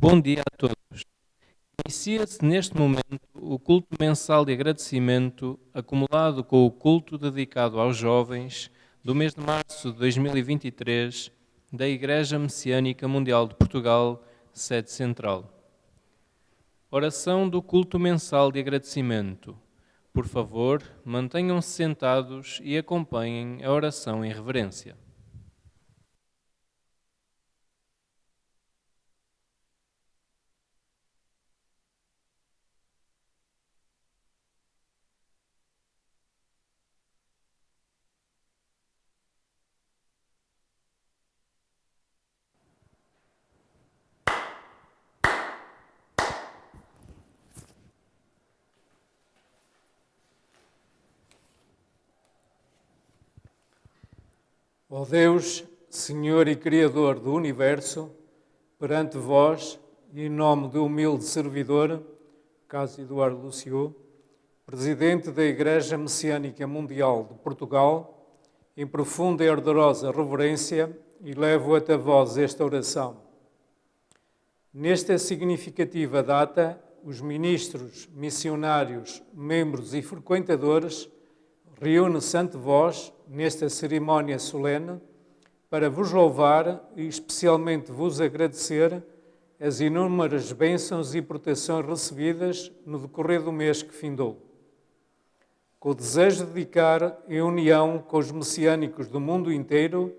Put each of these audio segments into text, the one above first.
Bom dia a todos. Inicia-se neste momento o culto mensal de agradecimento acumulado com o culto dedicado aos jovens do mês de março de 2023 da Igreja Messiânica Mundial de Portugal, sede central. Oração do culto mensal de agradecimento. Por favor, mantenham-se sentados e acompanhem a oração em reverência. Ó Deus, Senhor e Criador do Universo, perante vós e em nome do humilde servidor, Cássio Eduardo Luciou, Presidente da Igreja Messiânica Mundial de Portugal, em profunda e ardorosa reverência, elevo até vós esta oração. Nesta significativa data, os ministros, missionários, membros e frequentadores reúne-se ante vós, nesta cerimónia solene, para vos louvar e especialmente vos agradecer as inúmeras bênçãos e proteções recebidas no decorrer do mês que findou. Com o desejo de dedicar, em união com os messiânicos do mundo inteiro,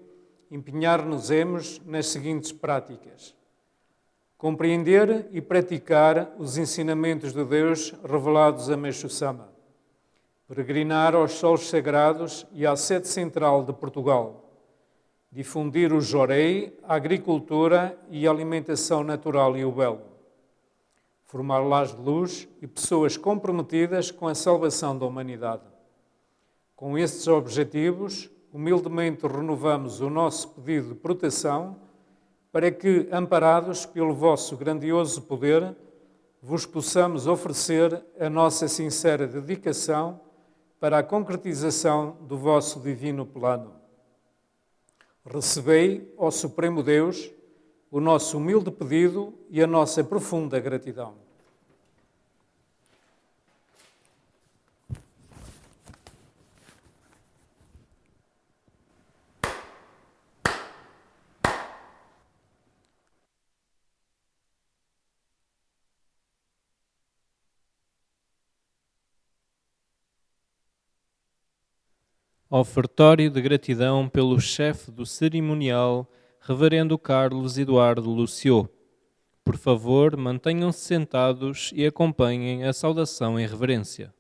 empenhar-nos-emos nas seguintes práticas: compreender e praticar os ensinamentos de Deus revelados a Meixo Sama, peregrinar aos solos sagrados e à sede central de Portugal, difundir o jorei, a agricultura e a alimentação natural e o belo, formar lares de luz e pessoas comprometidas com a salvação da humanidade. Com estes objetivos, humildemente renovamos o nosso pedido de proteção para que, amparados pelo vosso grandioso poder, vos possamos oferecer a nossa sincera dedicação para a concretização do vosso divino plano. Recebei, ó Supremo Deus, o nosso humilde pedido e a nossa profunda gratidão. Ofertório de gratidão pelo chefe do cerimonial, Reverendo Carlos Eduardo Luciou. Por favor, mantenham-se sentados e acompanhem a saudação em reverência.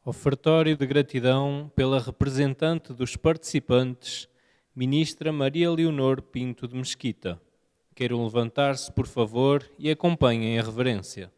Ofertório de gratidão pela representante dos participantes, Ministra Maria Leonor Pinto de Mesquita. Queiram levantar-se, por favor, e acompanhem a reverência.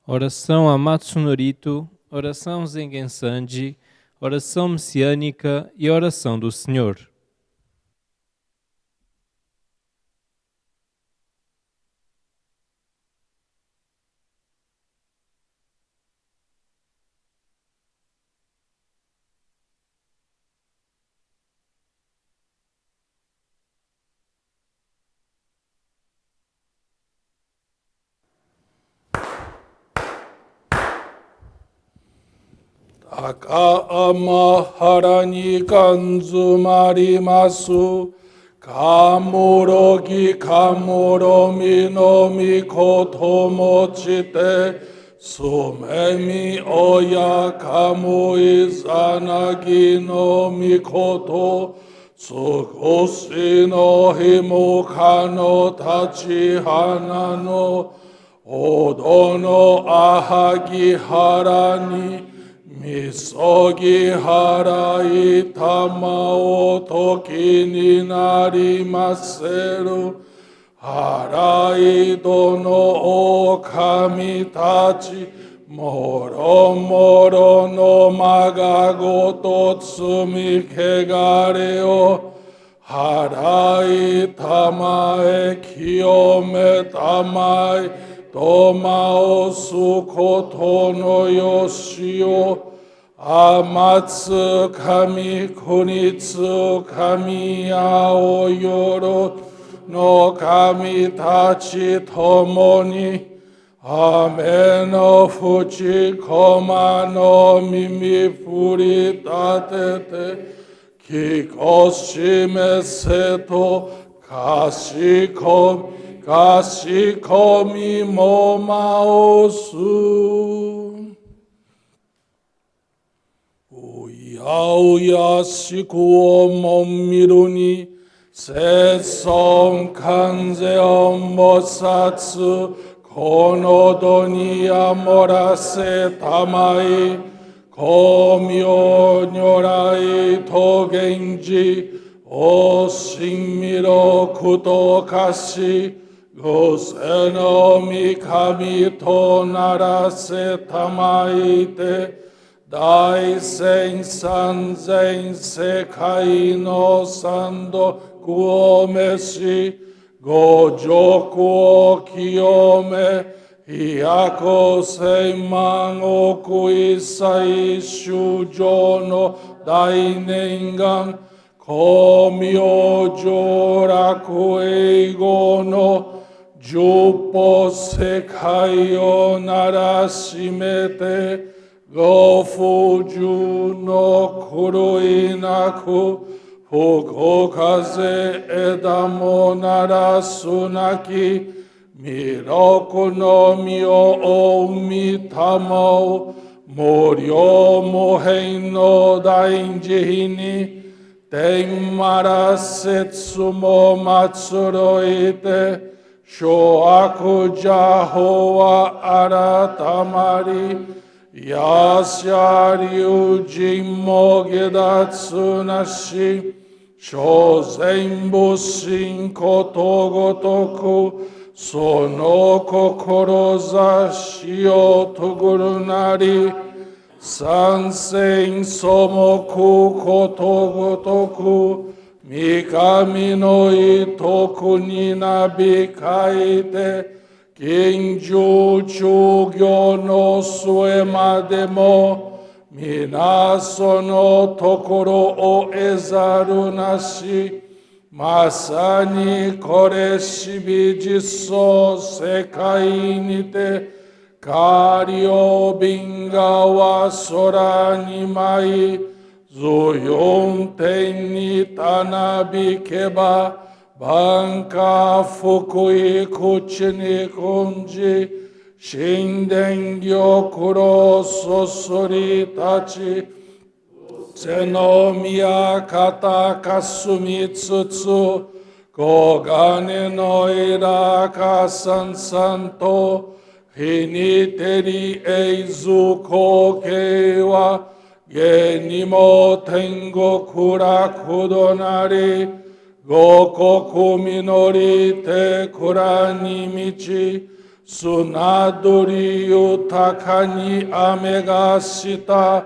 oração a Matsunorito, oração Zengen Sanji, oração messiânica e oração do Senhor. Takahara ni kanzumarimasu, kamorogi kamoromi no mikoto mochite, sumemi oya kamui zanagi no mikoto, tsukushi no himuka no tachihana no, odo no ahagi harani, Misogi harai tamao toki ni narimaseru, harai dono o kami tachi, moro moro no magago to tsumi kegare o, harai tamae kiyome tamae, Tomao sukoto no yoshio, Amatsu kami kunitsu kami ao yoro no kami tachi tomoni, Ame no fuchi koma no mimi furi tatete, Kikoshime seto kashikomi momaosu. Uya shikuo momiru ni, Setson kanze ombosatsu, Konodo ni amorase tamai, Komyo nyorai to genji, O shinmiro kuto kashi, Gose no mikami to narase tamaite, Dai sen sanzen sekai no sando kuomeshi, Gojoku o kiyome, Hyako seiman oku isai shujo no dainengan, Komyo joraku eigo no, Jupo sekai o narashimete, Gofuju no kuruinaku, Fukukaze edamo narasunaki, Miroku no mio o mitamao, Moryo mohei no dainjihini, Tenmara setsumo matsuroite, Shoaku jahoa aratamari, Yasya ryujimmo gedatsu nashi, Shozen bushin koto gotoku, Sono kokoro zashi o toguru nari, Sansen somoku koto gotoku, Mikami no itoku ni nabikaite, Kinju chugyo no suema demo, Minaso no tokoro o ezaru nashi, Masani kore shibi jiso sekai nite, Karyo binga wa sora ni mai, Zuyon ten ni tanabi keba, Banka fukui kuchini kunji, Shinden gyokuro sosori tachi, Tsenomiya kata kasumi tsutsu, Kogane no iraka sansanto, Hiniteri eizu kokewa, Genimo tengo kura kudonari, Gokoku minori te kurani michi, Sunadori utakani amegashita,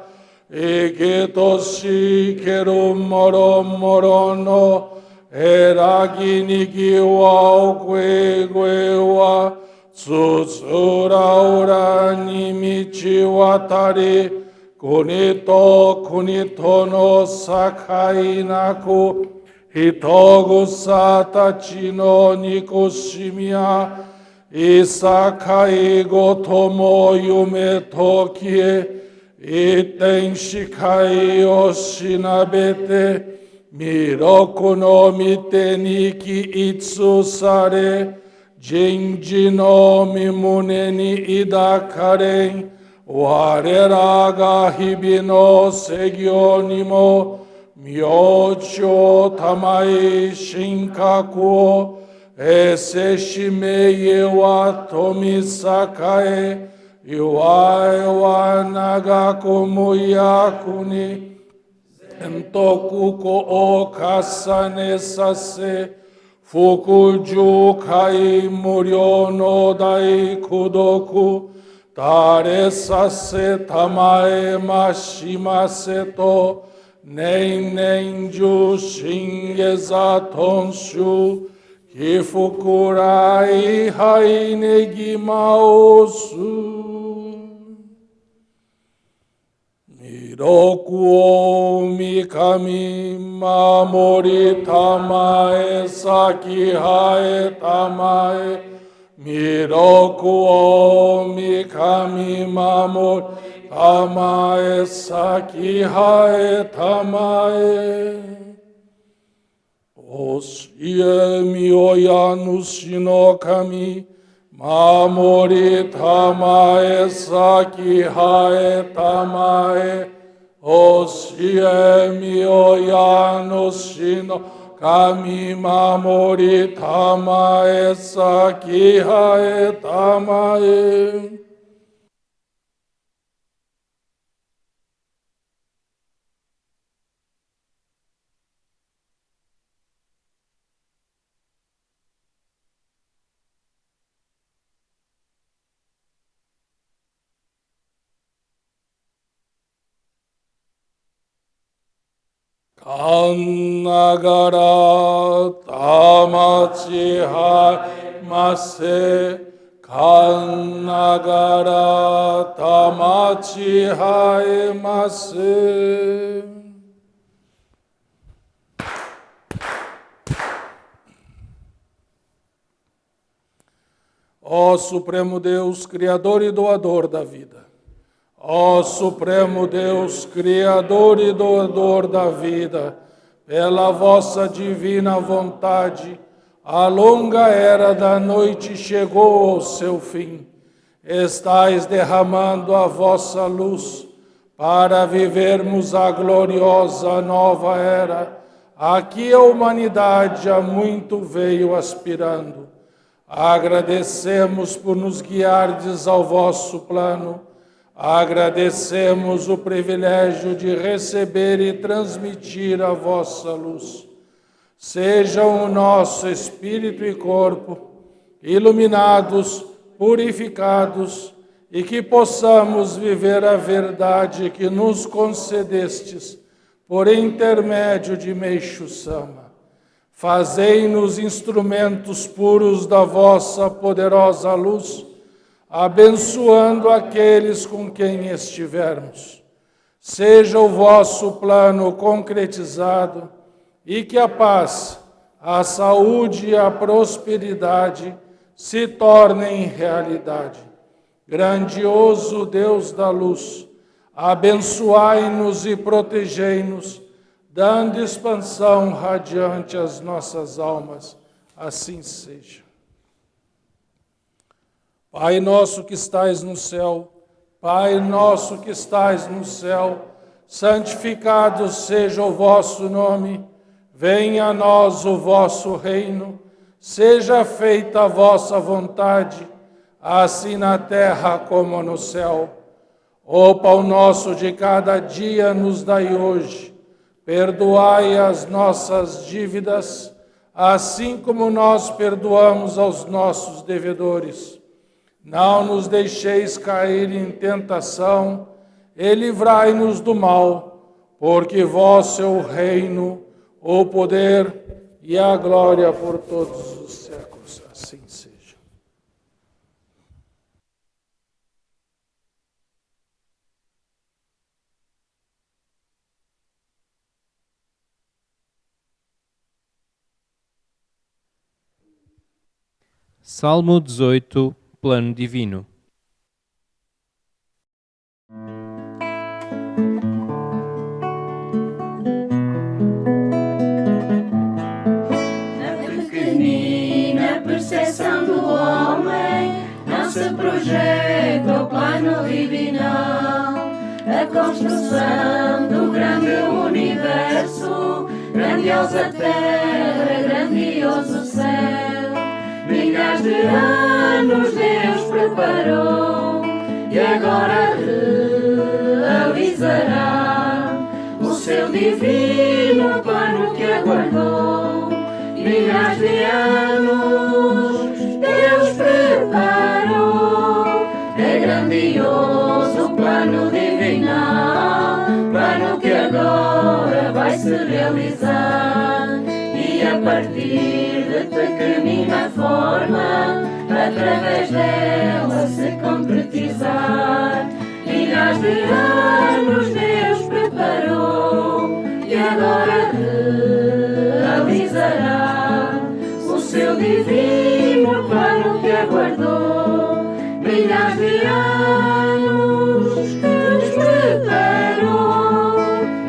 Egetoshi keru moro moro no, Eragi nigi wa okwe wa, Tsutsura ura nimichi watari, Kunito no sakai naku, Hitogu satachi no nikushimiya, Isakai gotomo yume tokie, Iten shikai oshinabete, Miroku no mite niki itsu sare, Jinji no mimune ni idakaren, Wareraga hibi no segyo nimo, Myocho tamai shinkakuo, Ese shimeye wa tomi sakae, Iwa naga kumuyakuni, Entoku ko o kasane sase, Fukuju kai muryo no dai kudoku, Tare sase tamae mashimase to, Nen ju shingeza tonshu, Kifukurai hainegi maosu. Miroku o mikami mamori tamae saki hae tamae. Miroku o mikami mamori tamae saki hae tamae. Oshie miyoya nushi no kami, mamori tamae saki hae tamae. Oshie miyoya nushi no kami, mamori tamae saki hae tamae. Kannagara tamachi haimase, Kannagara tamachi haimase. Ó Supremo Deus, Criador e doador da vida, ó Supremo Deus, Criador e doador da vida, pela vossa divina vontade, a longa era da noite chegou ao seu fim. Estais derramando a vossa luz para vivermos a gloriosa nova era, a que a humanidade há muito veio aspirando. Agradecemos por nos guiardes ao vosso plano. Agradecemos o privilégio de receber e transmitir a vossa luz. Sejam o nosso espírito e corpo iluminados, purificados, e que possamos viver a verdade que nos concedestes por intermédio de Meixo Sama. Fazei-nos instrumentos puros da vossa poderosa luz, abençoando aqueles com quem estivermos. Seja o vosso plano concretizado e que a paz, a saúde e a prosperidade se tornem realidade. Grandioso Deus da luz, abençoai-nos e protegei-nos, dando expansão radiante às nossas almas. Assim seja. Pai nosso que estais no céu, Pai nosso que estais no céu, santificado seja o vosso nome, venha a nós o vosso reino, seja feita a vossa vontade, assim na terra como no céu. O pão nosso de cada dia nos dai hoje, perdoai as nossas dívidas, assim como nós perdoamos aos nossos devedores. Não nos deixeis cair em tentação, e livrai-nos do mal, porque vosso é o reino, o poder e a glória por todos os séculos. Assim seja. Salmo 18, Plano Divino. Na pequenina percepção do homem não se projeta o plano divinal. A construção do grande universo, grandiosa terra, grandioso céu. Milhares de anos Deus preparou e agora realizará o seu divino plano que aguardou. Milhares de anos Deus preparou, é grandioso o plano divinal, plano que agora vai se realizar. E a partir de pequenina forma, através dela se concretizar. Milhares de anos Deus preparou e agora realizará o seu divino plano que aguardou. Milhares de anos Deus preparou.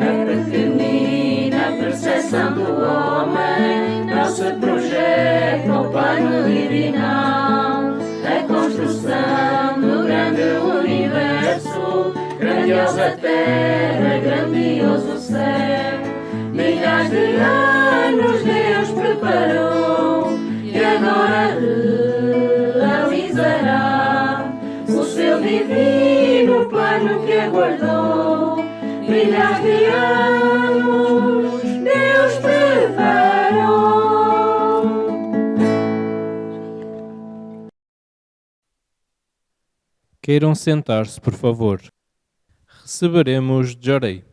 A pequenina percepção do homem não se projeta o plano divinal. A construção do grande universo, grandiosa terra, grandioso céu. Milhares de anos Deus preparou e agora realizará o seu divino plano que aguardou. Milhares de anos Deus preparou. Queiram sentar-se, por favor. Receberemos de orei.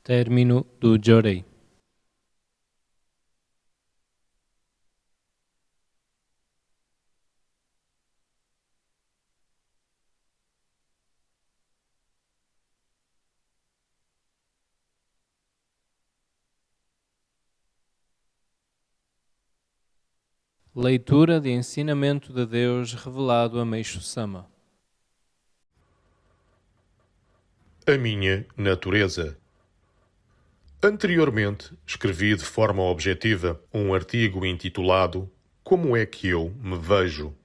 Término do Jorei. Leitura de ensinamento de Deus revelado a Meixo Sama. A minha natureza. Anteriormente, escrevi de forma objetiva um artigo intitulado Como é que eu me vejo?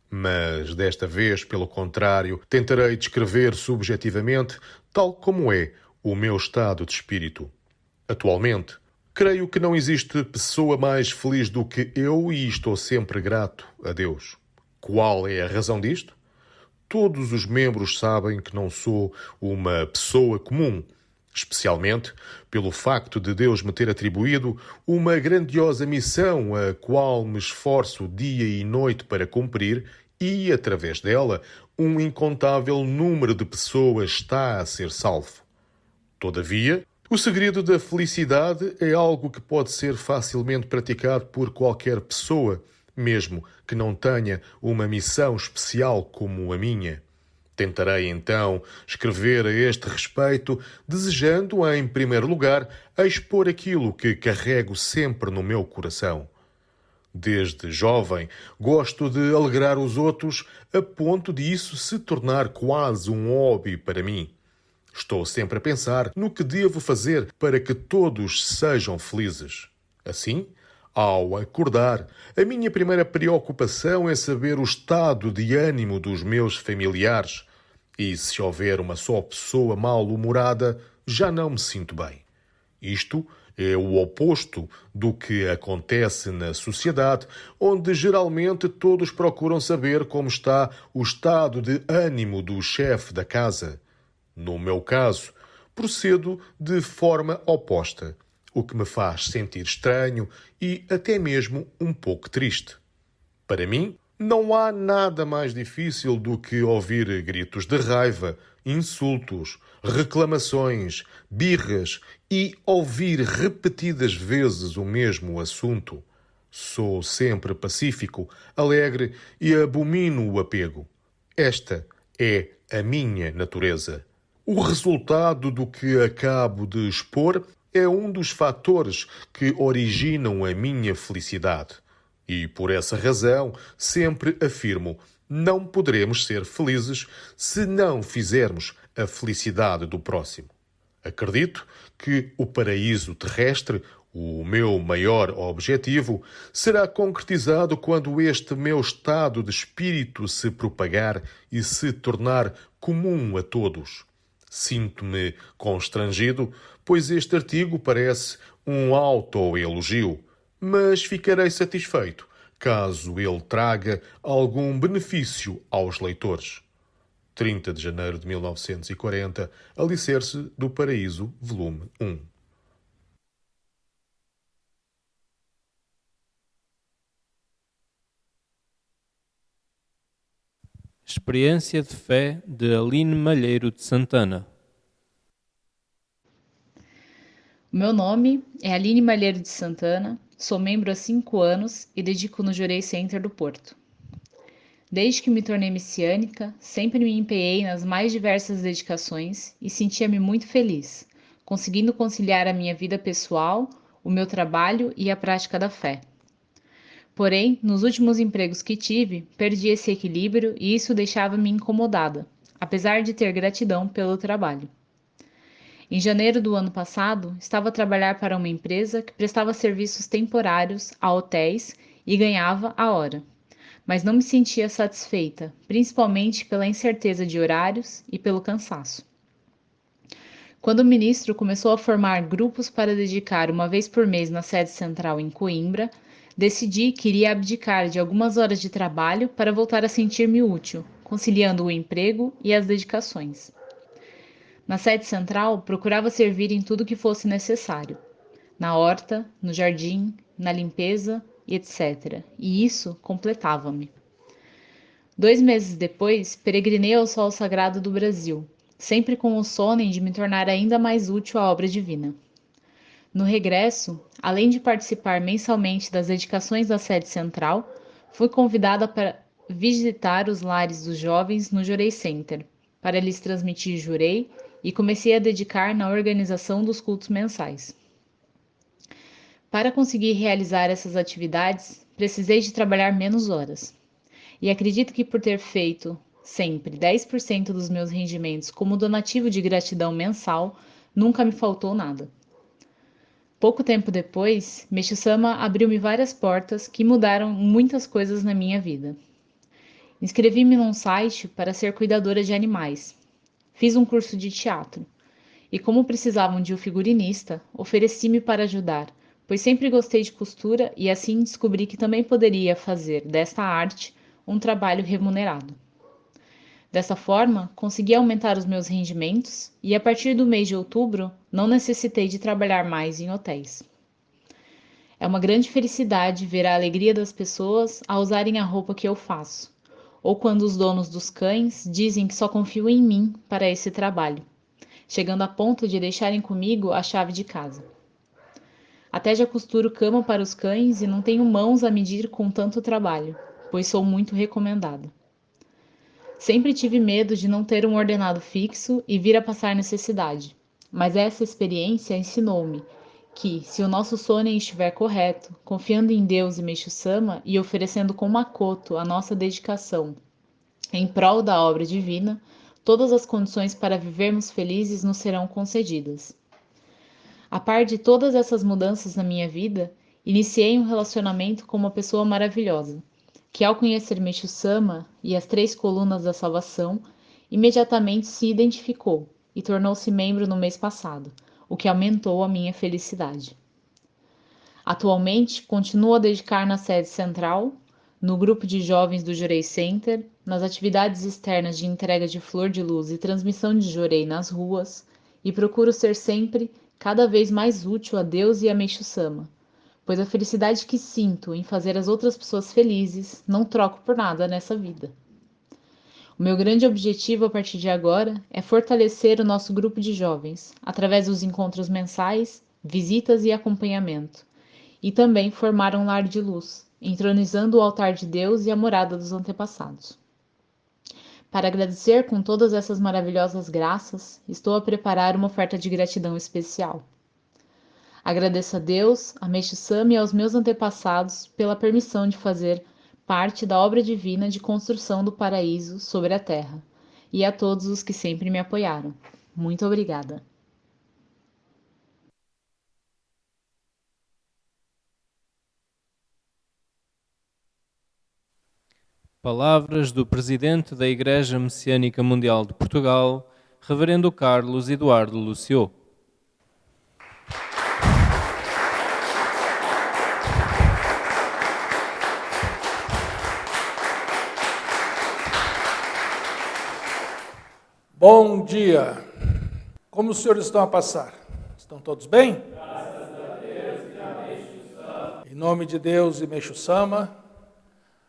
Mas desta vez, pelo contrário, tentarei descrever subjetivamente tal como é o meu estado de espírito. Atualmente, creio que não existe pessoa mais feliz do que eu e estou sempre grato a Deus. Qual é a razão disto? Todos os membros sabem que não sou uma pessoa comum, especialmente pelo facto de Deus me ter atribuído uma grandiosa missão a qual me esforço dia e noite para cumprir e, através dela, um incontável número de pessoas está a ser salvo. Todavia, o segredo da felicidade é algo que pode ser facilmente praticado por qualquer pessoa, mesmo que não tenha uma missão especial como a minha. Tentarei, então, escrever a este respeito, desejando, em primeiro lugar, expor aquilo que carrego sempre no meu coração. Desde jovem, gosto de alegrar os outros a ponto de isso se tornar quase um hobby para mim. Estou sempre a pensar no que devo fazer para que todos sejam felizes. Assim, ao acordar, a minha primeira preocupação é saber o estado de ânimo dos meus familiares. E se houver uma só pessoa mal-humorada, já não me sinto bem. Isto é o oposto do que acontece na sociedade, onde geralmente todos procuram saber como está o estado de ânimo do chefe da casa. No meu caso, procedo de forma oposta, o que me faz sentir estranho e até mesmo um pouco triste. Para mim, não há nada mais difícil do que ouvir gritos de raiva, insultos, reclamações, birras e ouvir repetidas vezes o mesmo assunto. Sou sempre pacífico, alegre e abomino o apego. Esta é a minha natureza. O resultado do que acabo de expor é um dos fatores que originam a minha felicidade. E, por essa razão, sempre afirmo, não poderemos ser felizes se não fizermos a felicidade do próximo. Acredito que o paraíso terrestre, o meu maior objetivo, será concretizado quando este meu estado de espírito se propagar e se tornar comum a todos. Sinto-me constrangido, pois este artigo parece um autoelogio, mas ficarei satisfeito caso ele traga algum benefício aos leitores. 30 de janeiro de 1940, Alicerce do Paraíso, volume 1. Experiência de fé de Aline Malheiro de Santana. O meu nome é Aline Malheiro de Santana, sou membro há 5 anos e dedico no Jurei Center do Porto. Desde que me tornei messiânica, sempre me empenhei nas mais diversas dedicações e sentia-me muito feliz, conseguindo conciliar a minha vida pessoal, o meu trabalho e a prática da fé. Porém, nos últimos empregos que tive, perdi esse equilíbrio e isso deixava-me incomodada, apesar de ter gratidão pelo trabalho. Em janeiro do ano passado, estava a trabalhar para uma empresa que prestava serviços temporários a hotéis e ganhava a hora, mas não me sentia satisfeita, principalmente pela incerteza de horários e pelo cansaço. Quando o ministro começou a formar grupos para dedicar uma vez por mês na sede central em Coimbra, decidi que iria abdicar de algumas horas de trabalho para voltar a sentir-me útil, conciliando o emprego e as dedicações. Na sede central, procurava servir em tudo que fosse necessário. Na horta, no jardim, na limpeza, etc. E isso completava-me. 2 meses depois, peregrinei ao Sol Sagrado do Brasil, sempre com o sonho de me tornar ainda mais útil à obra divina. No regresso, além de participar mensalmente das dedicações da sede central, fui convidada para visitar os lares dos jovens no Jurei Center, para lhes transmitir Jurei e comecei a dedicar na organização dos cultos mensais. Para conseguir realizar essas atividades, precisei de trabalhar menos horas. E acredito que por ter feito sempre 10% dos meus rendimentos como donativo de gratidão mensal, nunca me faltou nada. Pouco tempo depois, Meixo Sama abriu-me várias portas que mudaram muitas coisas na minha vida. Inscrevi-me num site para ser cuidadora de animais. Fiz um curso de teatro. E como precisavam de um figurinista, ofereci-me para ajudar, pois sempre gostei de costura e assim descobri que também poderia fazer desta arte um trabalho remunerado. Dessa forma, consegui aumentar os meus rendimentos e, a partir do mês de outubro, não necessitei de trabalhar mais em hotéis. É uma grande felicidade ver a alegria das pessoas ao usarem a roupa que eu faço, ou quando os donos dos cães dizem que só confiam em mim para esse trabalho, chegando a ponto de deixarem comigo a chave de casa. Até já costuro cama para os cães e não tenho mãos a medir com tanto trabalho, pois sou muito recomendada. Sempre tive medo de não ter um ordenado fixo e vir a passar necessidade, mas essa experiência ensinou-me que, se o nosso sonho estiver correto, confiando em Deus e Meixo Sama e oferecendo com Makoto a nossa dedicação em prol da obra divina, todas as condições para vivermos felizes nos serão concedidas. A par de todas essas mudanças na minha vida, iniciei um relacionamento com uma pessoa maravilhosa, que ao conhecer Meixo Sama e as 3 colunas da salvação, imediatamente se identificou e tornou-se membro no mês passado, o que aumentou a minha felicidade. Atualmente, continuo a dedicar na sede central, no grupo de jovens do Jurei Center, nas atividades externas de entrega de flor de luz e transmissão de Jurei nas ruas, e procuro ser sempre cada vez mais útil a Deus e a Meixo Sama, pois a felicidade que sinto em fazer as outras pessoas felizes não troco por nada nessa vida. O meu grande objetivo a partir de agora é fortalecer o nosso grupo de jovens, através dos encontros mensais, visitas e acompanhamento, e também formar um lar de luz, entronizando o altar de Deus e a morada dos antepassados. Para agradecer com todas essas maravilhosas graças, estou a preparar uma oferta de gratidão especial. Agradeço a Deus, a Meixo Sama e aos meus antepassados pela permissão de fazer parte da obra divina de construção do paraíso sobre a terra, e a todos os que sempre me apoiaram. Muito obrigada. Palavras do Presidente da Igreja Messiânica Mundial de Portugal, Reverendo Carlos Eduardo Lucio. Bom dia. Como os senhores estão a passar? Estão todos bem? Graças a Deus e a Meixo Sama. Em nome de Deus e Meixo Sama,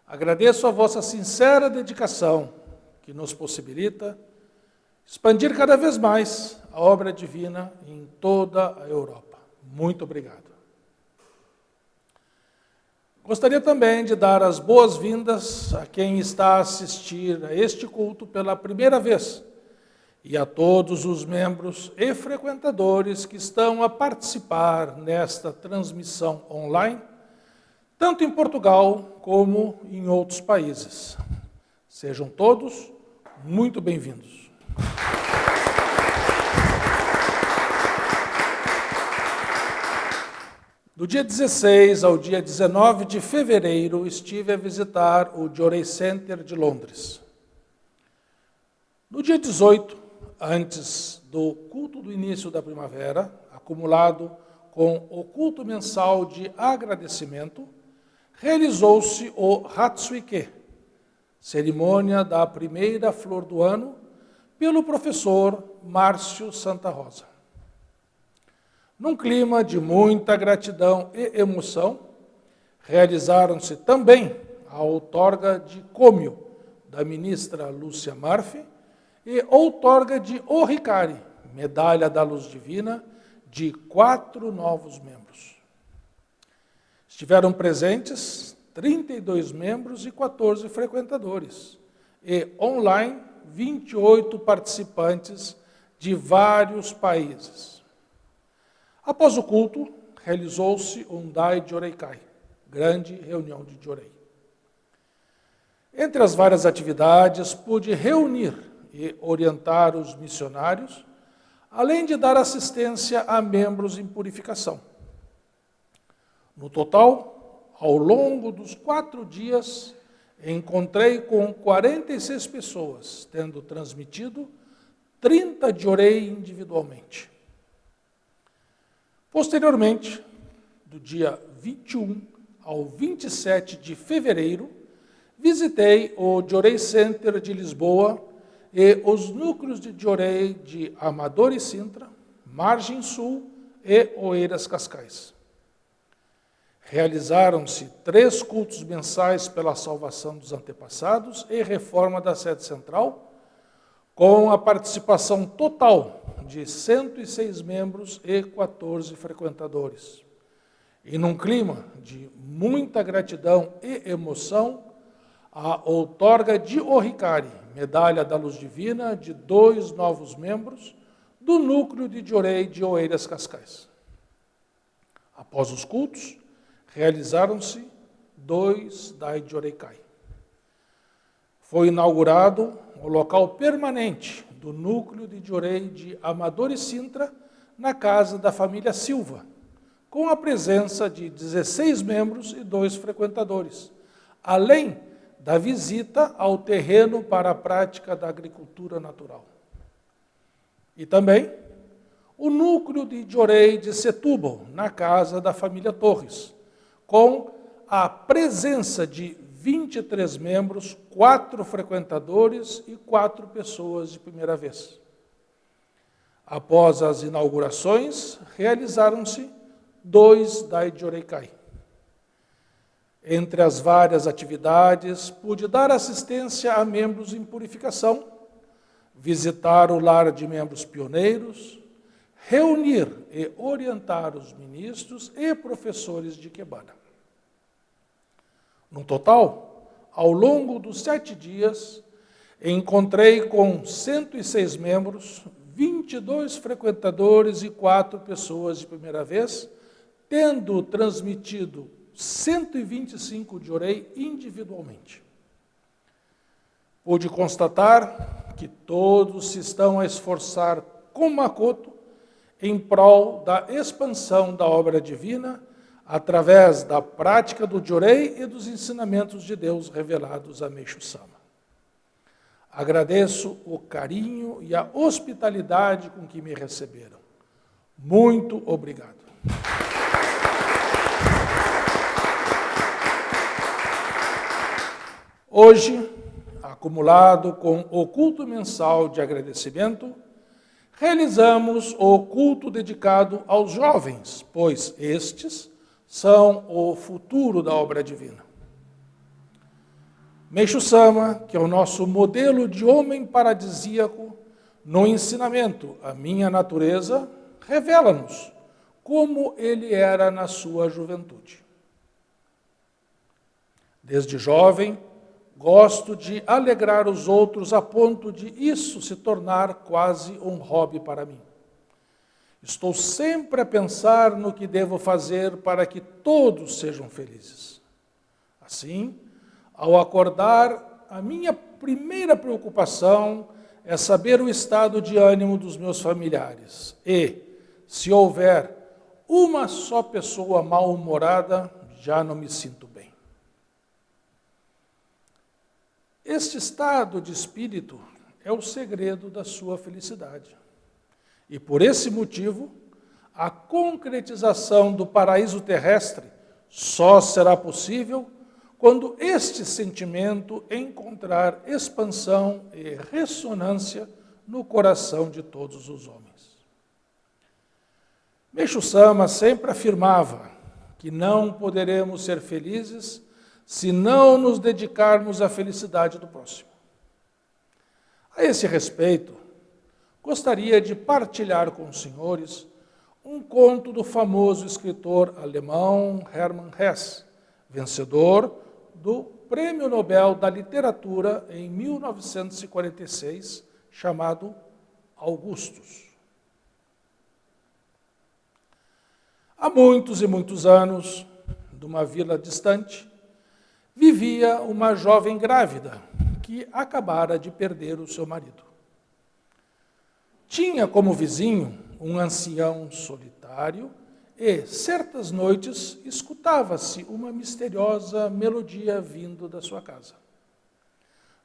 agradeço a vossa sincera dedicação, que nos possibilita expandir cada vez mais a obra divina em toda a Europa. Muito obrigado. Gostaria também de dar as boas-vindas a quem está a assistir a este culto pela primeira vez e a todos os membros e frequentadores que estão a participar nesta transmissão online, tanto em Portugal como em outros países. Sejam todos muito bem-vindos. Do dia 16 ao dia 19 de fevereiro, estive a visitar o Jurei Center de Londres. No dia 18, antes do culto do início da primavera, acumulado com o culto mensal de agradecimento, realizou-se o Hatsuike, cerimônia da primeira flor do ano, pelo professor Márcio Santa Rosa. Num clima de muita gratidão e emoção, realizaram-se também a outorga de cômio da ministra Lúcia Marfi e outorga de Oricari, Medalha da Luz Divina, de 4 novos membros. Estiveram presentes 32 membros e 14 frequentadores, e online 28 participantes de vários países. Após o culto, realizou-se um Dai Joreikai, grande reunião de Jorei. Entre as várias atividades, pude reunir e orientar os missionários, além de dar assistência a membros em purificação. No total, ao longo dos 4 dias, encontrei com 46 pessoas, tendo transmitido 30 Jorei individualmente. Posteriormente, do dia 21 ao 27 de fevereiro, visitei o Jorei Center de Lisboa e os núcleos de Jorei de Amador e Sintra, Margem Sul e Oeiras Cascais. Realizaram-se 3 cultos mensais pela salvação dos antepassados e reforma da sede central, com a participação total de 106 membros e 14 frequentadores. E num clima de muita gratidão e emoção, a outorga de Oricari, Medalha da Luz Divina, de 2 novos membros do núcleo de Jorei de Oeiras Cascais. Após os cultos, realizaram-se 2 Dai Joreikai. Foi inaugurado o local permanente do núcleo de Jorei de Amador e Sintra, na casa da família Silva, com a presença de 16 membros e 2 frequentadores, além da visita ao terreno para a prática da agricultura natural. E também o núcleo de Jorei de Setúbal, na casa da família Torres, com a presença de 23 membros, 4 frequentadores e 4 pessoas de primeira vez. Após as inaugurações, realizaram-se 2 Dai Joreikai. Entre as várias atividades, pude dar assistência a membros em purificação, visitar o lar de membros pioneiros, reunir e orientar os ministros e professores de Quebana. No total, ao longo dos 7 dias, encontrei com 106 membros, 22 frequentadores e 4 pessoas de primeira vez, tendo transmitido 125 Jorei individualmente. Pude constatar que todos se estão a esforçar com Makoto em prol da expansão da obra divina através da prática do Jorei e dos ensinamentos de Deus revelados a Meishu Sama. Agradeço o carinho e a hospitalidade com que me receberam. Muito obrigado. Hoje, acumulado com o culto mensal de agradecimento, realizamos o culto dedicado aos jovens, pois estes são o futuro da obra divina. Meishu Sama, que é o nosso modelo de homem paradisíaco, no ensinamento A Minha Natureza, revela-nos como ele era na sua juventude. Desde jovem, gosto de alegrar os outros a ponto de isso se tornar quase um hobby para mim. Estou sempre a pensar no que devo fazer para que todos sejam felizes. Assim, ao acordar, a minha primeira preocupação é saber o estado de ânimo dos meus familiares e, se houver uma só pessoa mal-humorada, já não me sinto bem. Este estado de espírito é o segredo da sua felicidade. E por esse motivo, a concretização do paraíso terrestre só será possível quando este sentimento encontrar expansão e ressonância no coração de todos os homens. Meishu Sama sempre afirmava que não poderemos ser felizes se não nos dedicarmos à felicidade do próximo. A esse respeito, gostaria de partilhar com os senhores um conto do famoso escritor alemão Hermann Hesse, vencedor do Prêmio Nobel da Literatura em 1946, chamado Augustus. Há muitos e muitos anos, numa vila distante, vivia uma jovem grávida que acabara de perder o seu marido. Tinha como vizinho um ancião solitário e, certas noites, escutava-se uma misteriosa melodia vindo da sua casa.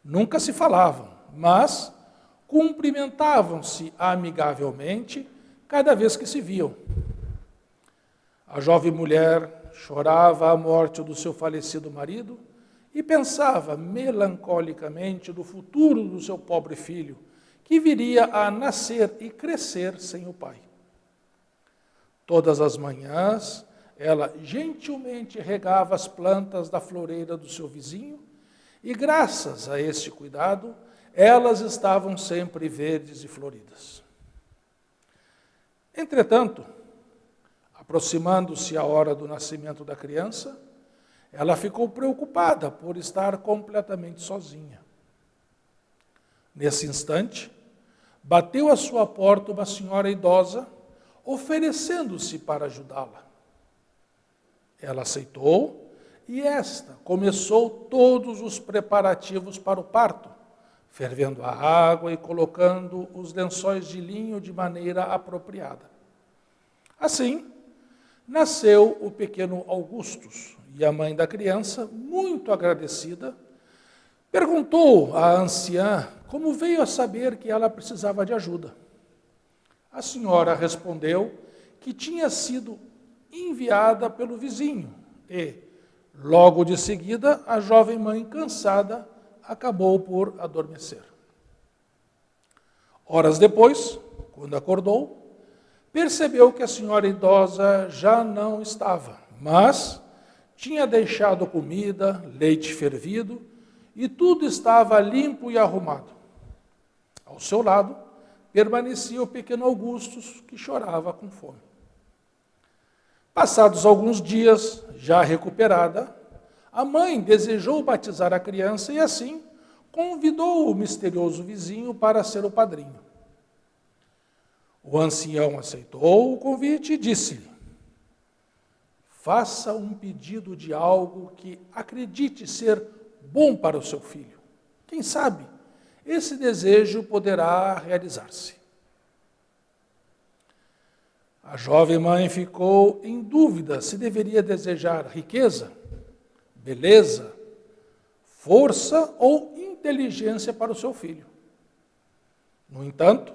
Nunca se falavam, mas cumprimentavam-se amigavelmente cada vez que se viam. A jovem mulher chorava a morte do seu falecido marido e pensava melancolicamente no futuro do seu pobre filho, que viria a nascer e crescer sem o pai. Todas as manhãs, ela gentilmente regava as plantas da floreira do seu vizinho e, graças a este cuidado, elas estavam sempre verdes e floridas. Entretanto, aproximando-se a hora do nascimento da criança, ela ficou preocupada por estar completamente sozinha. Nesse instante, bateu à sua porta uma senhora idosa, oferecendo-se para ajudá-la. Ela aceitou e esta começou todos os preparativos para o parto, fervendo a água e colocando os lençóis de linho de maneira apropriada. Assim, nasceu o pequeno Augustus, e a mãe da criança, muito agradecida, perguntou à anciã como veio a saber que ela precisava de ajuda. A senhora respondeu que tinha sido enviada pelo vizinho e, logo de seguida, a jovem mãe, cansada, acabou por adormecer. Horas depois, quando acordou, percebeu que a senhora idosa já não estava, mas tinha deixado comida, leite fervido e tudo estava limpo e arrumado. Ao seu lado, permanecia o pequeno Augustus, que chorava com fome. Passados alguns dias, já recuperada, a mãe desejou batizar a criança e, assim, convidou o misterioso vizinho para ser o padrinho. O ancião aceitou o convite e disse-lhe: faça um pedido de algo que acredite ser bom para o seu filho. Quem sabe, esse desejo poderá realizar-se. A jovem mãe ficou em dúvida se deveria desejar riqueza, beleza, força ou inteligência para o seu filho. No entanto,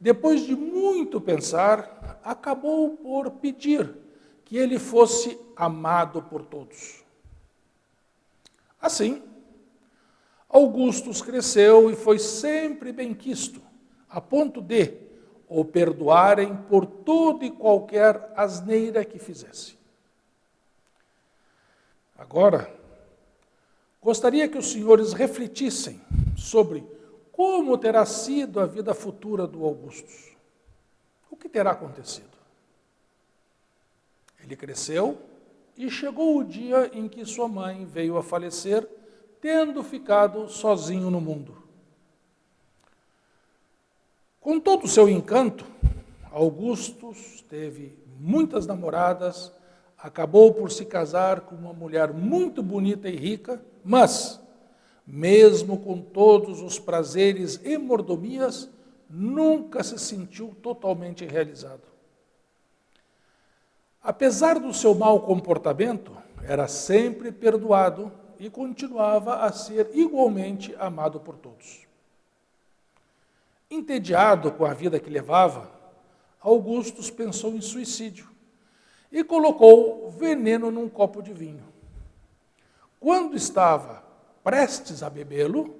depois de muito pensar, acabou por pedir que ele fosse amado por todos. Assim, Augustus cresceu e foi sempre benquisto, a ponto de o perdoarem por toda e qualquer asneira que fizesse. Agora, gostaria que os senhores refletissem sobre como terá sido a vida futura do Augustus. O que terá acontecido? Ele cresceu e chegou o dia em que sua mãe veio a falecer, tendo ficado sozinho no mundo. Com todo o seu encanto, Augustus teve muitas namoradas, acabou por se casar com uma mulher muito bonita e rica, mas, mesmo com todos os prazeres e mordomias, nunca se sentiu totalmente realizado. Apesar do seu mau comportamento, era sempre perdoado e continuava a ser igualmente amado por todos. Entediado com a vida que levava, Augustus pensou em suicídio e colocou veneno num copo de vinho. Quando estava prestes a bebê-lo,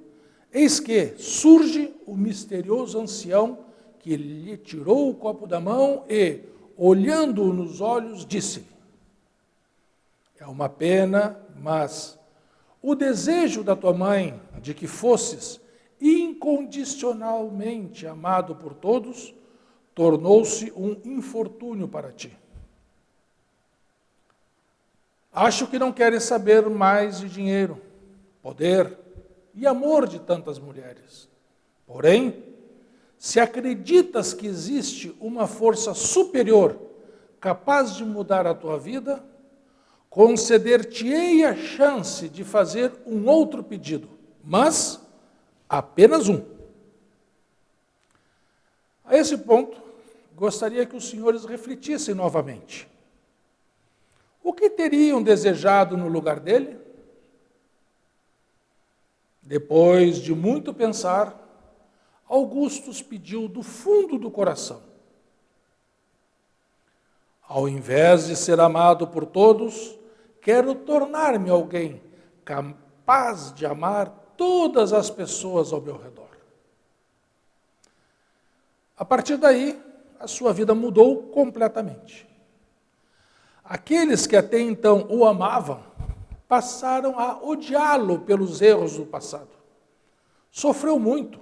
eis que surge o misterioso ancião que lhe tirou o copo da mão e, olhando-o nos olhos, disse-lhe: é uma pena, mas o desejo da tua mãe de que fosses incondicionalmente amado por todos, tornou-se um infortúnio para ti. Acho que não queres saber mais de dinheiro, poder e amor de tantas mulheres. Porém, se acreditas que existe uma força superior capaz de mudar a tua vida, conceder-te-ei a chance de fazer um outro pedido, mas apenas um. A esse ponto, gostaria que os senhores refletissem novamente. O que teriam desejado no lugar dele? Depois de muito pensar, Augustus pediu do fundo do coração: ao invés de ser amado por todos, quero tornar-me alguém capaz de amar todas as pessoas ao meu redor. A partir daí, a sua vida mudou completamente. Aqueles que até então o amavam passaram a odiá-lo pelos erros do passado. Sofreu muito,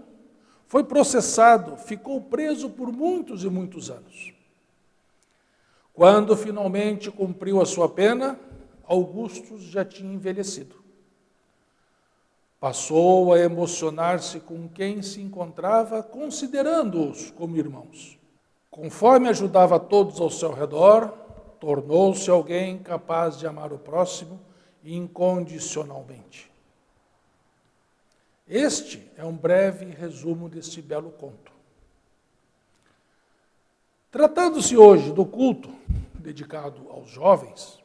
foi processado, ficou preso por muitos e muitos anos. Quando finalmente cumpriu a sua pena, Augustus já tinha envelhecido. Passou a emocionar-se com quem se encontrava, considerando-os como irmãos. Conforme ajudava todos ao seu redor, tornou-se alguém capaz de amar o próximo incondicionalmente. Este é um breve resumo deste belo conto. Tratando-se hoje do culto dedicado aos jovens,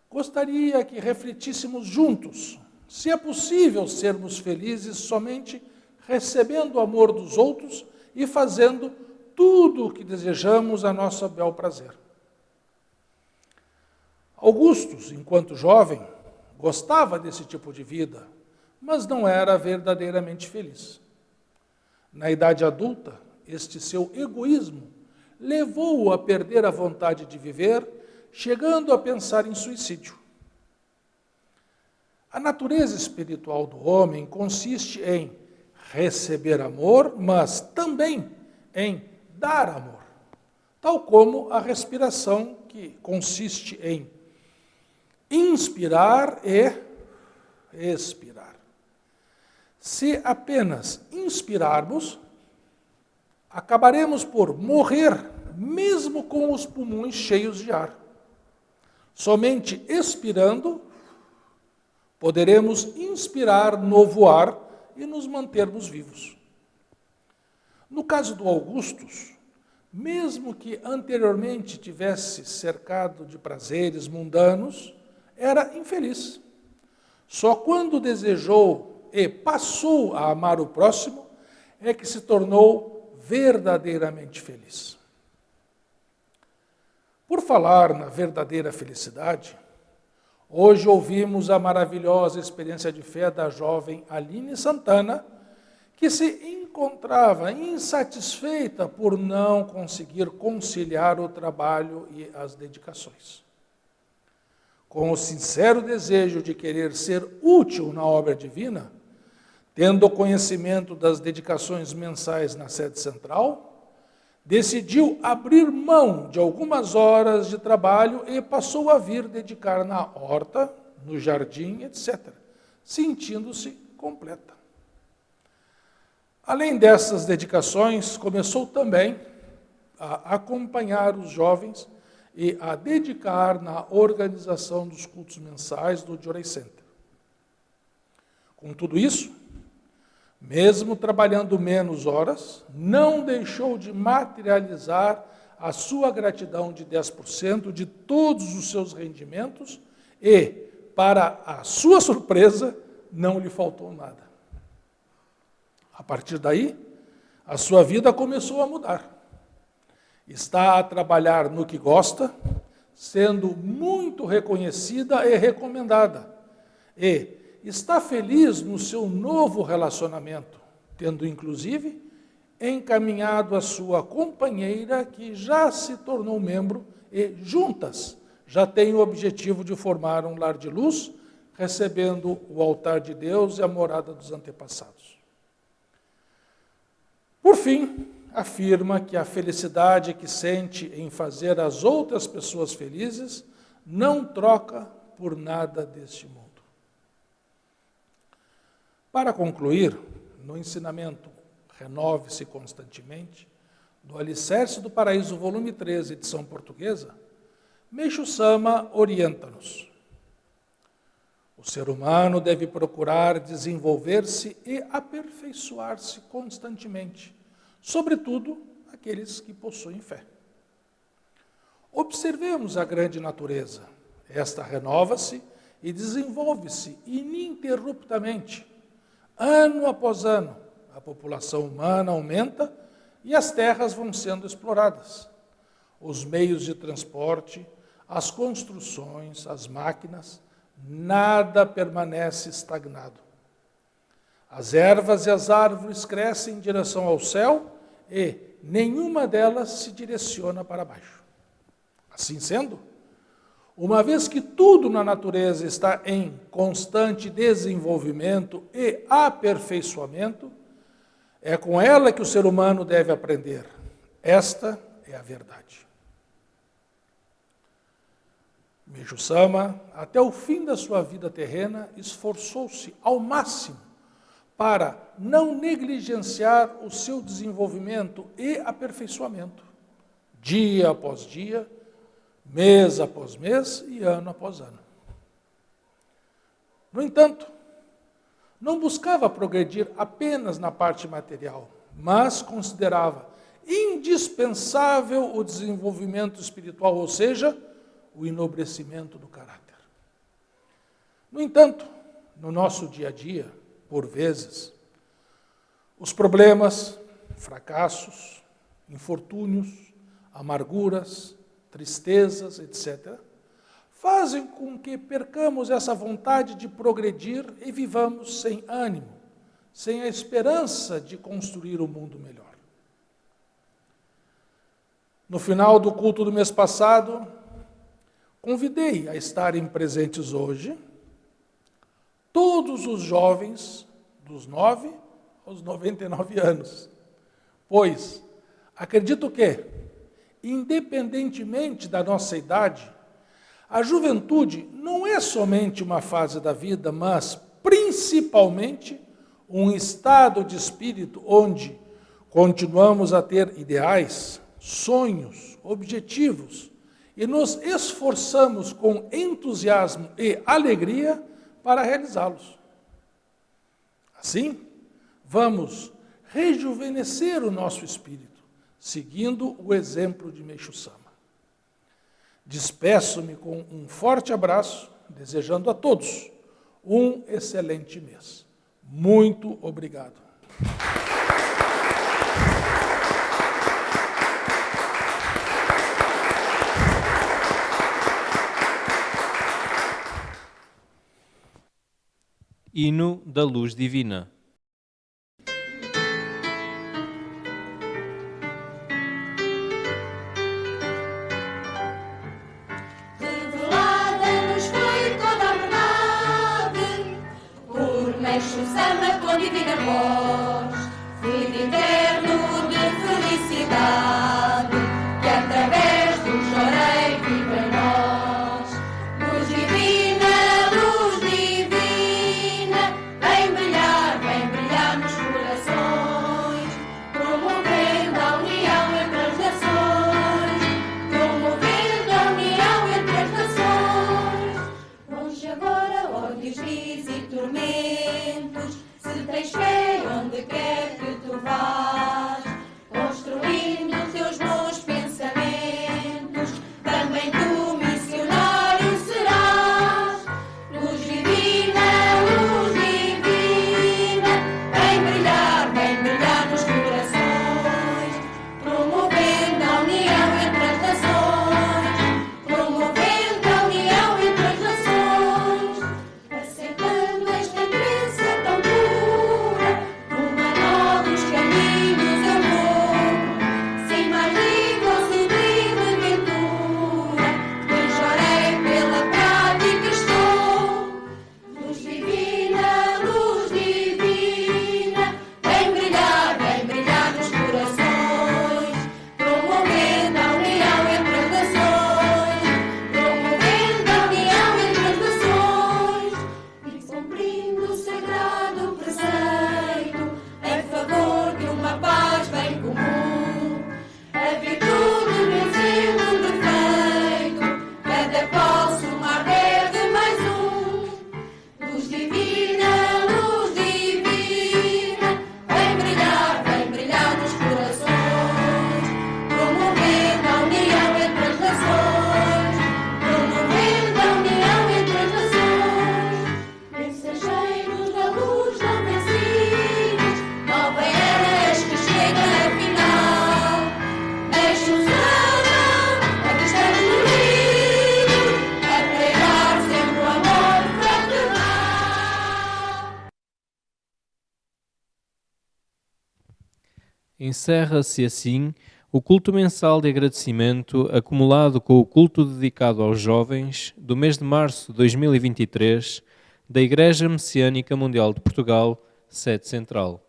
gostaria que refletíssemos juntos se é possível sermos felizes somente recebendo o amor dos outros e fazendo tudo o que desejamos a nosso bel prazer. Augustus, enquanto jovem, gostava desse tipo de vida, mas não era verdadeiramente feliz. Na idade adulta, este seu egoísmo levou-o a perder a vontade de viver, chegando a pensar em suicídio. A natureza espiritual do homem consiste em receber amor, mas também em dar amor, tal como a respiração, que consiste em inspirar e expirar. Se apenas inspirarmos, acabaremos por morrer, mesmo com os pulmões cheios de ar. Somente expirando, poderemos inspirar novo ar e nos mantermos vivos. No caso do Augustus, mesmo que anteriormente tivesse cercado de prazeres mundanos, era infeliz. Só quando desejou e passou a amar o próximo é que se tornou verdadeiramente feliz. Por falar na verdadeira felicidade, hoje ouvimos a maravilhosa experiência de fé da jovem Aline Santana, que se encontrava insatisfeita por não conseguir conciliar o trabalho e as dedicações. Com o sincero desejo de querer ser útil na obra divina, tendo conhecimento das dedicações mensais na sede central, decidiu abrir mão de algumas horas de trabalho e passou a vir dedicar na horta, no jardim, etc., sentindo-se completa. Além dessas dedicações, começou também a acompanhar os jovens e a dedicar na organização dos cultos mensais do Jorei Center. Com tudo isso, mesmo trabalhando menos horas, não deixou de materializar a sua gratidão de 10% de todos os seus rendimentos e, para a sua surpresa, não lhe faltou nada. A partir daí, a sua vida começou a mudar. Está a trabalhar no que gosta, sendo muito reconhecida e recomendada. E está feliz no seu novo relacionamento, tendo inclusive encaminhado a sua companheira, que já se tornou membro, e juntas já têm o objetivo de formar um lar de luz, recebendo o altar de Deus e a morada dos antepassados. Por fim, afirma que a felicidade que sente em fazer as outras pessoas felizes não troca por nada deste mundo. Para concluir, no ensinamento Renove-se Constantemente, do Alicerce do Paraíso, volume 13, edição portuguesa, Meixo Sama orienta-nos. O ser humano deve procurar desenvolver-se e aperfeiçoar-se constantemente, sobretudo aqueles que possuem fé. Observemos a grande natureza. Esta renova-se e desenvolve-se ininterruptamente. Ano após ano, a população humana aumenta e as terras vão sendo exploradas. Os meios de transporte, as construções, as máquinas, nada permanece estagnado. As ervas e as árvores crescem em direção ao céu e nenhuma delas se direciona para baixo. Assim sendo, uma vez que tudo na natureza está em constante desenvolvimento e aperfeiçoamento, é com ela que o ser humano deve aprender. Esta é a verdade. Meixo Sama, até o fim da sua vida terrena, esforçou-se ao máximo para não negligenciar o seu desenvolvimento e aperfeiçoamento, dia após dia, mês após mês e ano após ano. No entanto, não buscava progredir apenas na parte material, mas considerava indispensável o desenvolvimento espiritual, ou seja, o enobrecimento do caráter. No entanto, no nosso dia a dia, por vezes, os problemas, fracassos, infortúnios, amarguras, tristezas, etc., fazem com que percamos essa vontade de progredir e vivamos sem ânimo, sem a esperança de construir um mundo melhor. No final do culto do mês passado, convidei a estarem presentes hoje todos os jovens dos 9 aos 99 anos, pois acredito que, independentemente da nossa idade, a juventude não é somente uma fase da vida, mas principalmente um estado de espírito onde continuamos a ter ideais, sonhos, objetivos e nos esforçamos com entusiasmo e alegria para realizá-los. Assim, vamos rejuvenescer o nosso espírito, seguindo o exemplo de Meixo Sama. Despeço-me com um forte abraço, desejando a todos um excelente mês. Muito obrigado. Hino da Luz Divina. Revelada-nos foi toda a verdade, por Meixo Sama com divina voz, fluido eterno de felicidade, que através do chorei vive em nós. Luz divina, vem brilhar nos corações, promovendo a união entre as nações, promovendo a união entre as nações. Longe agora ódios, ris e tormentos, se tens fé onde Encerra-se assim o culto mensal de agradecimento acumulado com o culto dedicado aos jovens do mês de março de 2023 da Igreja Messiânica Mundial de Portugal, sede central.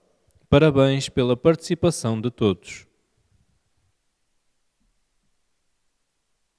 Parabéns pela participação de todos.